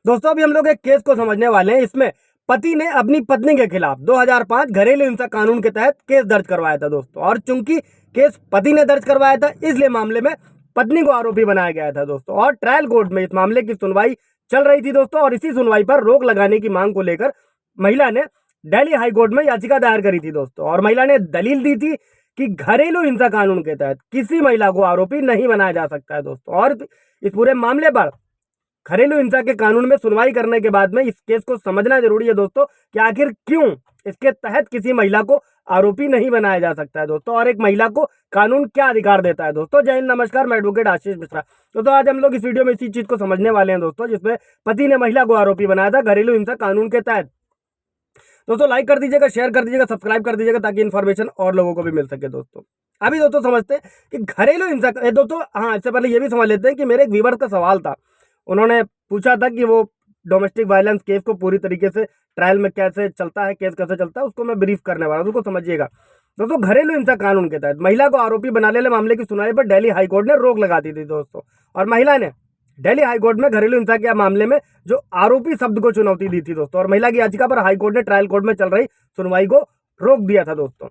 दोस्तों अभी हम लोग एक केस को समझने वाले हैं। इसमें पति ने अपनी पत्नी के खिलाफ 2005 घरेलू हिंसा कानून के तहत केस दर्ज करवाया था दोस्तों। और चूंकि केस पति ने दर्ज करवाया था, इसलिए मामले में पत्नी को आरोपी बनाया गया था दोस्तों। और ट्रायल कोर्ट में इस मामले की सुनवाई चल रही थी दोस्तों। और इसी सुनवाई पर रोक लगाने की मांग को लेकर महिला ने दिल्ली हाई कोर्ट में याचिका दायर करी थी दोस्तों। और महिला ने दलील दी थी कि घरेलू हिंसा कानून के तहत किसी महिला को आरोपी नहीं बनाया जा सकता है दोस्तों। और इस पूरे मामले पर घरेलू हिंसा के कानून में सुनवाई करने के बाद में इस केस को समझना जरूरी है दोस्तों कि आखिर क्यों इसके तहत किसी महिला को आरोपी नहीं बनाया जा सकता है दोस्तों। और एक महिला को कानून क्या अधिकार देता है दोस्तों। जय हिंद, नमस्कार, मैं एडवोकेट आशीष मिश्रा। तो आज हम लोग इस वीडियो में इसी चीज को समझने वाले हैं दोस्तों, जिसमें पति ने महिला को आरोपी बनाया था घरेलू हिंसा कानून के तहत। दोस्तों लाइक कर दीजिएगा, शेयर कर दीजिएगा, सब्सक्राइब कर दीजिएगा ताकि इन्फॉर्मेशन और लोगों को भी मिल सके दोस्तों। अभी दोस्तों समझते हैं कि घरेलू हिंसा दोस्तों, हाँ इससे पहले ये भी समझ लेते हैं कि मेरे एक व्यूअर का सवाल था। उन्होंने पूछा था कि वो डोमेस्टिक वायलेंस केस को पूरी तरीके से ट्रायल में कैसे चलता है, केस कैसे चलता है, उसको मैं ब्रीफ करने वाला हूँ, उसको समझिएगा दोस्तों। घरेलू हिंसा कानून के तहत महिला को आरोपी बनाने वाले मामले की सुनवाई पर दिल्ली हाईकोर्ट ने रोक लगा दी थी दोस्तों। और महिला ने दिल्ली हाईकोर्ट में घरेलू हिंसा के मामले में जो आरोपी शब्द को चुनौती दी थी दोस्तों। और महिला की याचिका पर हाईकोर्ट ने ट्रायल कोर्ट में चल रही सुनवाई को रोक दिया था दोस्तों।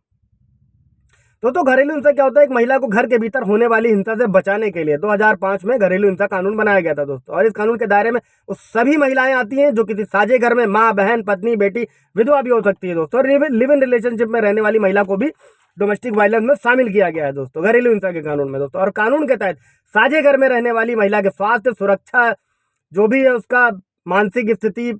तो घरेलू हिंसा क्या होता है? एक महिला को घर के भीतर होने वाली हिंसा से बचाने के लिए 2005 में घरेलू हिंसा कानून बनाया गया था दोस्तों। और इस कानून के दायरे में वो सभी महिलाएं आती हैं जो किसी साझे घर में माँ, बहन, पत्नी, बेटी, विधवा भी हो सकती है दोस्तों। और लिव इन रिलेशनशिप में रहने वाली महिला को भी डोमेस्टिक वायलेंस में शामिल किया गया है दोस्तों, घरेलू हिंसा के कानून में दोस्तों। और कानून के तहत साझे घर में रहने वाली महिला के स्वास्थ्य, सुरक्षा, जो भी है उसका मानसिक स्थिति,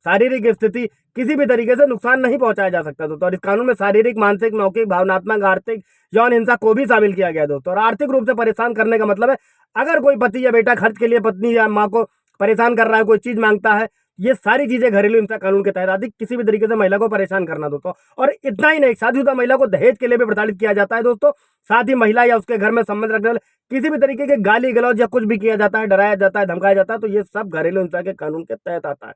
शारीरिक स्थिति, किसी भी तरीके से नुकसान नहीं पहुंचाया जा सकता दोस्तों। और इस कानून में शारीरिक, मानसिक, मौखिक, भावनात्मक, आर्थिक, यौन हिंसा को भी शामिल किया गया दोस्तों। और आर्थिक रूप से परेशान करने का मतलब है अगर कोई पति या बेटा खर्च के लिए पत्नी या माँ को परेशान कर रहा है, कोई चीज मांगता है, ये सारी चीजें घरेलू हिंसा कानून के तहत आती, किसी भी तरीके से महिला को परेशान करना दोस्तों। और इतना ही नहीं, शादीशुदा महिला को दहेज के लिए भी प्रताड़ित किया जाता है दोस्तों। साथ ही महिला या उसके घर में संबंध रखने वाले किसी भी तरीके के गाली गलौज या कुछ भी किया जाता है, डराया जाता है, धमकाया जाता है, तो ये सब घरेलू हिंसा के कानून के तहत आता है।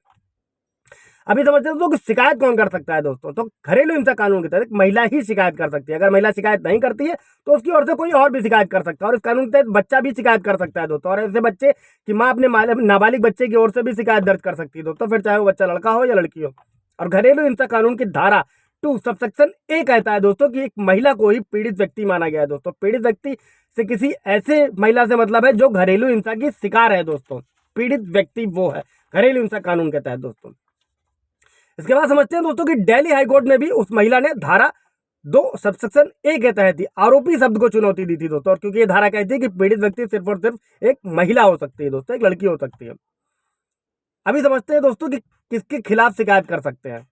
अभी समझते हैं दोस्तों कि शिकायत कौन कर सकता है दोस्तों। तो घरेलू हिंसा कानून के तहत महिला ही शिकायत कर सकती है। अगर महिला शिकायत नहीं करती है तो उसकी ओर से कोई और भी शिकायत कर सकता है। और इस कानून के तहत बच्चा भी शिकायत कर सकता है दोस्तों। और ऐसे बच्चे की माँ अपने नाबालिग बच्चे की ओर से भी शिकायत दर्ज कर सकती है दोस्तों, फिर चाहे वो बच्चा लड़का हो या लड़की हो। और घरेलू हिंसा कानून की धारा 2 सबसेक्शन ए कहता है दोस्तों कि एक महिला को ही पीड़ित व्यक्ति माना गया है दोस्तों। पीड़ित व्यक्ति से किसी ऐसे महिला से मतलब है जो घरेलू हिंसा की शिकार है दोस्तों। पीड़ित व्यक्ति वो है घरेलू हिंसा कानून के तहत दोस्तों। इसके बाद समझते हैं दोस्तों कि दिल्ली हाईकोर्ट ने भी उस महिला ने धारा 2 सबसेक्शन ए के तहत ही आरोपी शब्द को चुनौती दी थी दोस्तों। और क्योंकि ये धारा कहती है कि पीड़ित व्यक्ति सिर्फ और सिर्फ एक महिला हो सकती है दोस्तों, एक लड़की हो सकती है। अभी समझते हैं दोस्तों कि किसके खिलाफ शिकायत कर सकते हैं।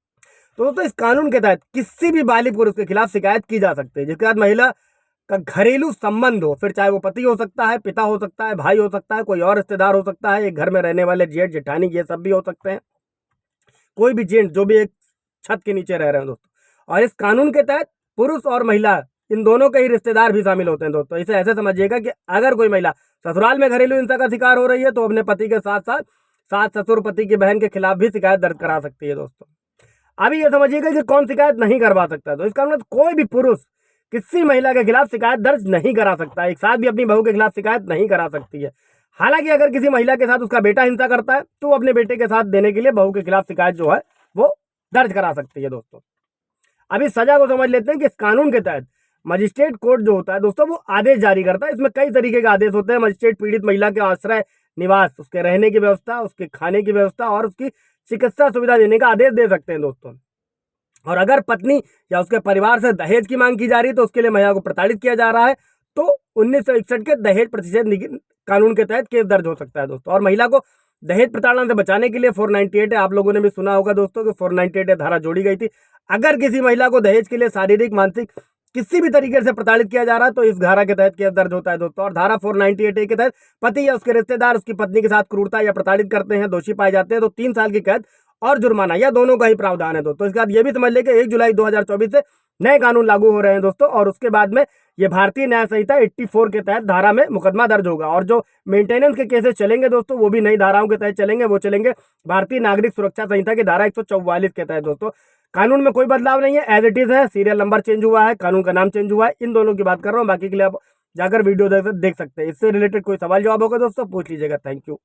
तो दोस्तों इस कानून के तहत किसी भी बालिग पुरुष के खिलाफ शिकायत की जा सकती है जिसके साथ महिला का घरेलू संबंध हो, फिर चाहे वो पति हो सकता है, पिता हो सकता है, भाई हो सकता है, कोई और रिश्तेदार हो सकता है, एक घर में रहने वाले जेठ जेठानी, ये सब भी हो सकते हैं, कोई भी जेंट जो भी एक छत के नीचे रह रहे हैं दोस्तों। और इस कानून के तहत पुरुष और महिला इन दोनों के ही रिश्तेदार भी शामिल होते हैं दोस्तों। इसे ऐसे समझिएगा कि अगर कोई महिला ससुराल में घरेलू हिंसा का शिकार हो रही है तो अपने पति के साथ साथ सास, ससुर, पति की बहन के खिलाफ भी शिकायत दर्ज करा सकती है दोस्तों। अभी ये समझिएगा कि कौन शिकायत नहीं करवा सकता। तो इस कानून में कोई भी पुरुष किसी महिला के खिलाफ शिकायत दर्ज नहीं करा सकता, एक साथ भी अपनी बहू के खिलाफ शिकायत नहीं करा सकती है। हालांकि अगर किसी महिला के साथ उसका बेटा हिंसा करता है तो वो अपने बेटे के साथ देने के लिए बहू के खिलाफ शिकायत जो है वो दर्ज करा सकती है दोस्तों। अभी सजा को समझ लेते हैं कि इस कानून के तहत मजिस्ट्रेट कोर्ट जो होता है दोस्तों वो आदेश जारी करता है। इसमें कई तरीके के आदेश होते हैं। मजिस्ट्रेट पीड़ित महिला के आश्रय, निवास, उसके रहने की व्यवस्था, उसके खाने की व्यवस्था और उसकी चिकित्सा सुविधा देने का आदेश दे सकते हैं दोस्तों। और अगर पत्नी या उसके परिवार से दहेज की मांग की जा रही है तो उसके लिए महिला को प्रताड़ित किया जा रहा है तो 1961 के दहेज प्रतिषेध कानून के तहत केस दर्ज हो सकता है दोस्तों। और महिला को दहेज प्रताड़ना से बचाने के लिए 498 है, आप लोगों ने भी सुना होगा दोस्तों कि 498 धारा जोड़ी गई थी। अगर किसी महिला को दहेज के लिए शारीरिक, मानसिक किसी भी तरीके से प्रताड़ित किया जा रहा है तो इस धारा के तहत केस दर्ज होता है दोस्तों। और धारा 498 के तहत पति या उसके रिश्तेदार उसकी पत्नी के साथ क्रूरता या प्रताड़ित करते हैं, दोषी पाए जाते हैं तो 3 साल की कैद और जुर्माना या दोनों का ही प्रावधान है दोस्तों। इसके बाद ये भी समझ लें कि 1 जुलाई 2024 से नए कानून लागू हो रहे हैं दोस्तों। और उसके बाद में ये भारतीय न्याय संहिता 84 के तहत धारा में मुकदमा दर्ज होगा। और जो मेंटेनेंस के केसेस चलेंगे दोस्तों वो भी नई धाराओं के तहत चलेंगे, वो चलेंगे भारतीय नागरिक सुरक्षा संहिता की धारा 144 के तहत दोस्तों। कानून में कोई बदलाव नहीं है, एज इट इज है। सीरियल नंबर चेंज हुआ है, कानून का नाम चेंज हुआ है, इन दोनों की बात कर रहा हूँ। बाकी के लिए आप जाकर वीडियो देख सकते हैं। इससे रिलेटेड कोई सवाल जवाब होगा दोस्तों पूछ लीजिएगा। Thank you.